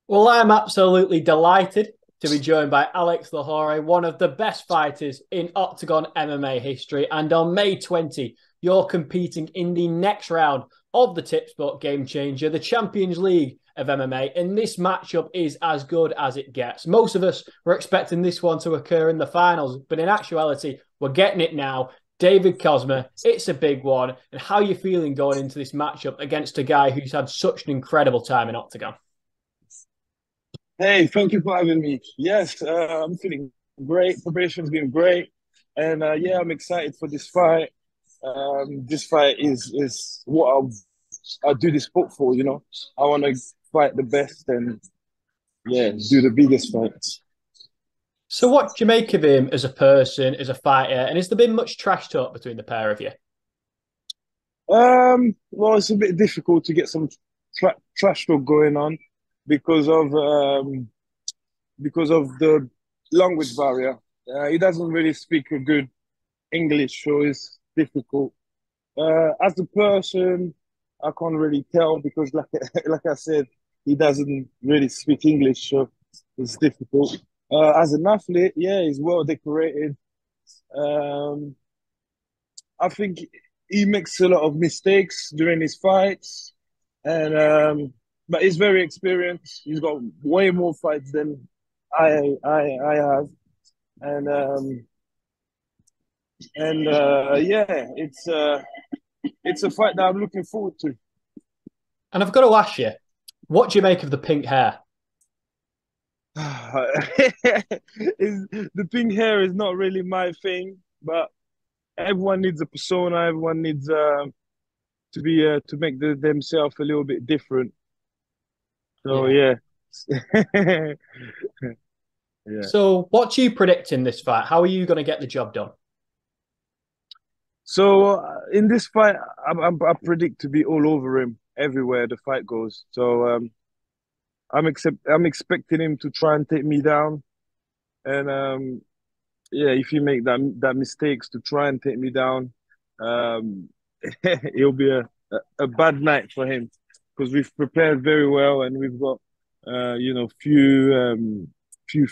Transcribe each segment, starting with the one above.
Well, I'm absolutely delighted to be joined by Alex Lohore, one of the best fighters in Oktagon MMA history. And on May 20, you're competing in the next round of the Tipsport Game Changer, the Champions League of MMA. And this matchup is as good as it gets. Most of us were expecting this one to occur in the finals, but in actuality, we're getting it now. David Kozma, it's a big one. And how are you feeling going into this matchup against a guy who's had such an incredible time in Octagon? Hey, thank you for having me. Yes, I'm feeling great. Preparation's been great, and yeah, I'm excited for this fight. This fight is what I do this sport for. I want to fight the best and yeah, do the biggest fights. So, what do you make of him as a person, as a fighter, and has there been much trash talk between the pair of you? Well, it's a bit difficult to get some trash talk going on because of the language barrier. He doesn't really speak a good English, so it's difficult. As a person, I can't really tell because, like like I said, he doesn't really speak English, so it's difficult. As an athlete, yeah, he's well decorated. Um, I think he makes a lot of mistakes during his fights, and but he's very experienced. He's got way more fights than I have, and yeah, it's a fight that I'm looking forward to. And I've got to ask you, what do you make of the pink hair? The pink hair is not really my thing, but everyone needs a persona. Everyone needs to make themselves a little bit different. So Yeah. yeah, yeah. So, what do you predict in this fight? How are you going to get the job done? So in this fight, I predict to be all over him everywhere the fight goes. So I'm expecting him to try and take me down, and yeah, if he make that mistakes to try and take me down, um, it'll be a bad night for him because we've prepared very well and we've got few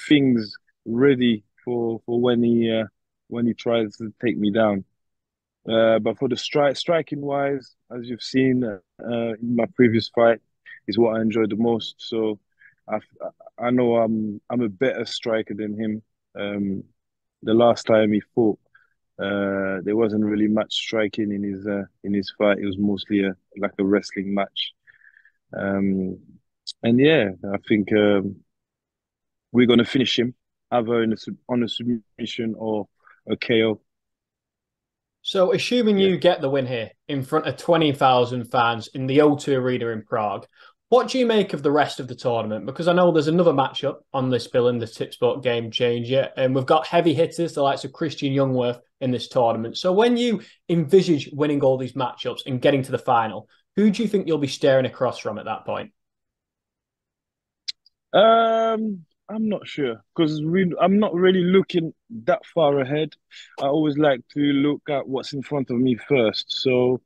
things ready for when he tries to take me down. But for the striking wise, as you've seen in my previous fight, is what I enjoyed the most. So I I know I'm a better striker than him. The last time he fought, there wasn't really much striking in his fight. It was mostly like a wrestling match. Um, and yeah, I think we're gonna finish him either on a submission or a KO. So, assuming Yeah. you get the win here in front of 20,000 fans in the O2 Arena in Prague, what do you make of the rest of the tournament? Because I know there's another matchup on this bill in the Tipsport Game Changer, and we've got heavy hitters, the likes of Christian Youngworth in this tournament. So, when you envisage winning all these matchups and getting to the final, who do you think you'll be staring across from at that point? I'm not sure because I'm not really looking that far ahead. I always like to look at what's in front of me first. So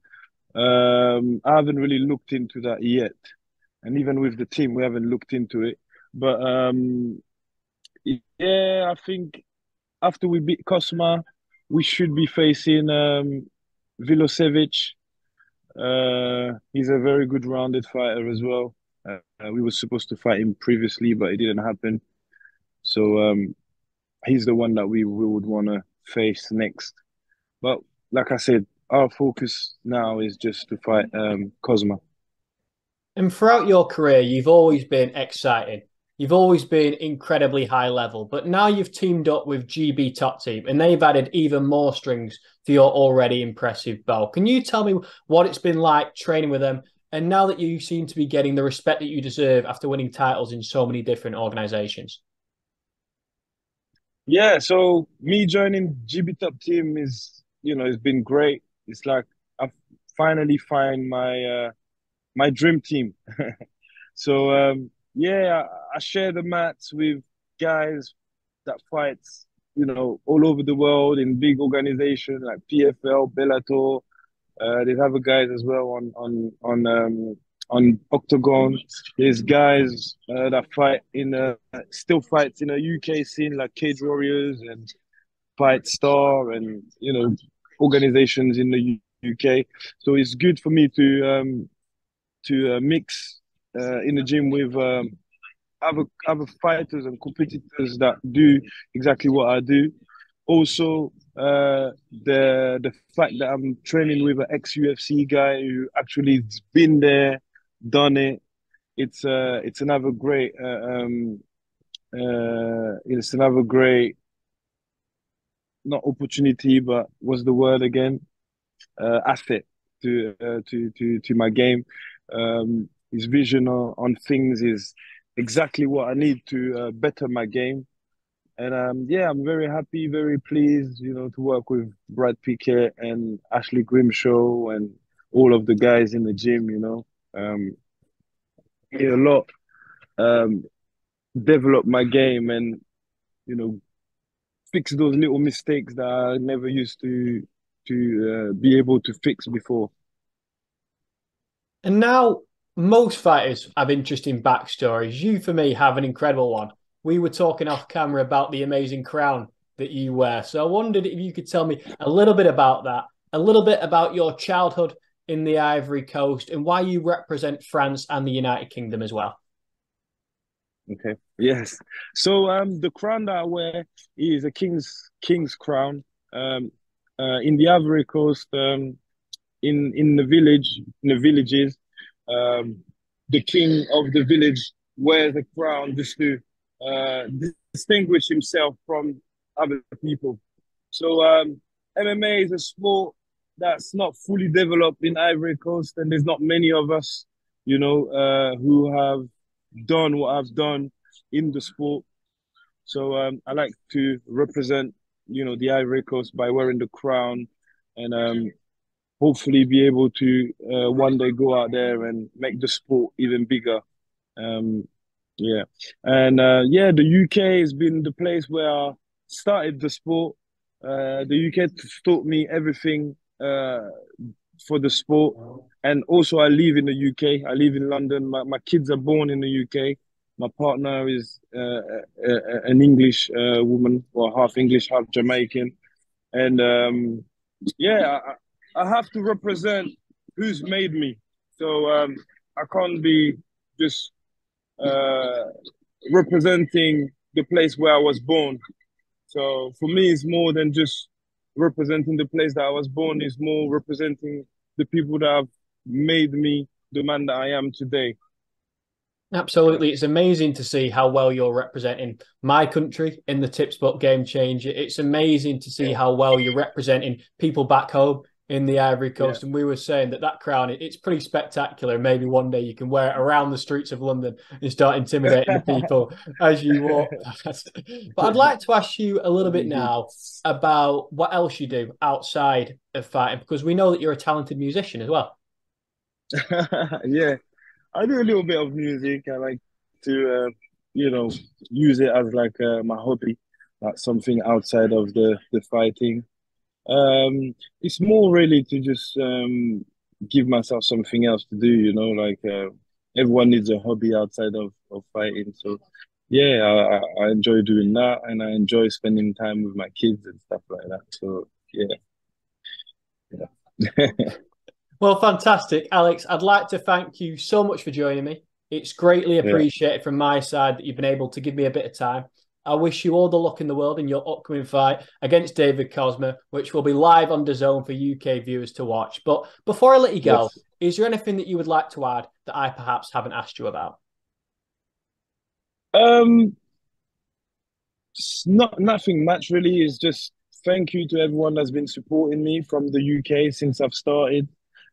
I haven't really looked into that yet, and even with the team, we haven't looked into it. But yeah, I think after we beat Kosma, we should be facing Vilosevic. He's a very good rounded fighter as well. We were supposed to fight him previously, but it didn't happen. So he's the one that we would want to face next. But like I said, our focus now is just to fight Kozma. And throughout your career, you've always been exciting. You've always been incredibly high level, but now you've teamed up with GB Top Team and they've added even more strings to your already impressive bow. Can you tell me what it's been like training with them? And now that you seem to be getting the respect that you deserve after winning titles in so many different organizations. Yeah, so me joining GB Top Team it's been great. It's like I've finally find my dream team. So yeah, I share the mats with guys that fights, all over the world in big organizations like PFL, Bellator. There's other guys as well on on Oktagon. There's guys that fight in still fights in a UK scene like Cage Warriors and Fight Star, and organizations in the UK. So it's good for me to mix in the gym with other fighters and competitors that do exactly what I do. Also, the fact that I'm training with an ex UFC guy who actually has been there, done it. It's another great it's another great, not opportunity, but what's the word again? Asset to my game. His vision on things is exactly what I need to better my game. And yeah, I'm very happy, very pleased, to work with Brad Pickett and Ashley Grimshaw and all of the guys in the gym. A lot, um, develop my game and fix those little mistakes that I never used to be able to fix before. And now most fighters have interesting backstories. You, for me, have an incredible one. We were talking off camera about the amazing crown that you wear. So I wondered if you could tell me a little bit about that, a little bit about your childhood in the Ivory Coast and why you represent France and the United Kingdom as well. Okay. Yes. So the crown that I wear is a king's crown. In the Ivory Coast, in the villages, um, the king of the village wears a crown just to uh, distinguish himself from other people. So MMA is a sport that's not fully developed in Ivory Coast, and there's not many of us, who have done what I've done in the sport. So I like to represent, the Ivory Coast by wearing the crown, and hopefully be able to one day go out there and make the sport even bigger. Um, yeah, and yeah, the UK has been the place where I started the sport. The UK taught me everything for the sport, and also I live in the UK. I live in London. My kids are born in the UK. My partner is an English woman, or half English, half Jamaican, and yeah, I have to represent who's made me. So I can't be just uh, representing the place where I was born. So for me, it's more than just representing the place that I was born. It's more representing the people that have made me the man that I am today. Yeah. Absolutely. It's amazing to see how well you're representing my country in the Tipspot Game Changer. It's amazing to see Yeah. how well you're representing people back home in the Ivory Yeah. Coast. And we were saying that crown, it's pretty spectacular. Maybe one day you can wear it around the streets of London and start intimidating the people as you walk past. But I'd like to ask you a little bit now about what else you do outside of fighting, because we know that you're a talented musician as well. Yeah. I do a little bit of music. I like to, use it as like my hobby, like something outside of the fighting. It's more really to just give myself something else to do, like everyone needs a hobby outside of fighting. So yeah, I enjoy doing that, and I enjoy spending time with my kids and stuff like that. So yeah, yeah. Well, fantastic, Alex. I'd like to thank you so much for joining me. It's greatly Yeah. appreciated from my side that you've been able to give me a bit of time. I wish you all the luck in the world in your upcoming fight against David Kozma, which will be live on DAZN for UK viewers to watch. But before I let you go, Yes. is there anything that you would like to add that I perhaps haven't asked you about? Um, not nothing much really. It's just thank you to everyone that's been supporting me from the UK since I've started.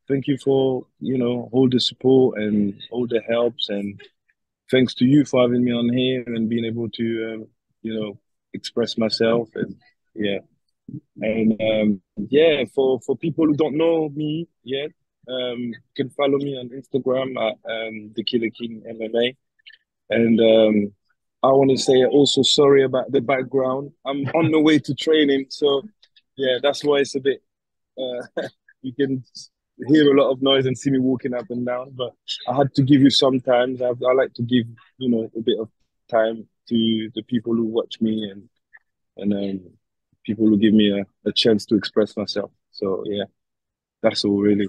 Thank you for, all the support and all the helps, and thanks to you for having me on here and being able to, express myself. And yeah, and yeah, for people who don't know me yet, you can follow me on Instagram at the Killer King MMA. And I want to say also sorry about the background. I'm on the way to training, so yeah, that's why it's a bit. You can hear a lot of noise and see me walking up and down. But I had to give you some time. I like to give a bit of time to the people who watch me and people who give me a chance to express myself. So yeah, that's all really.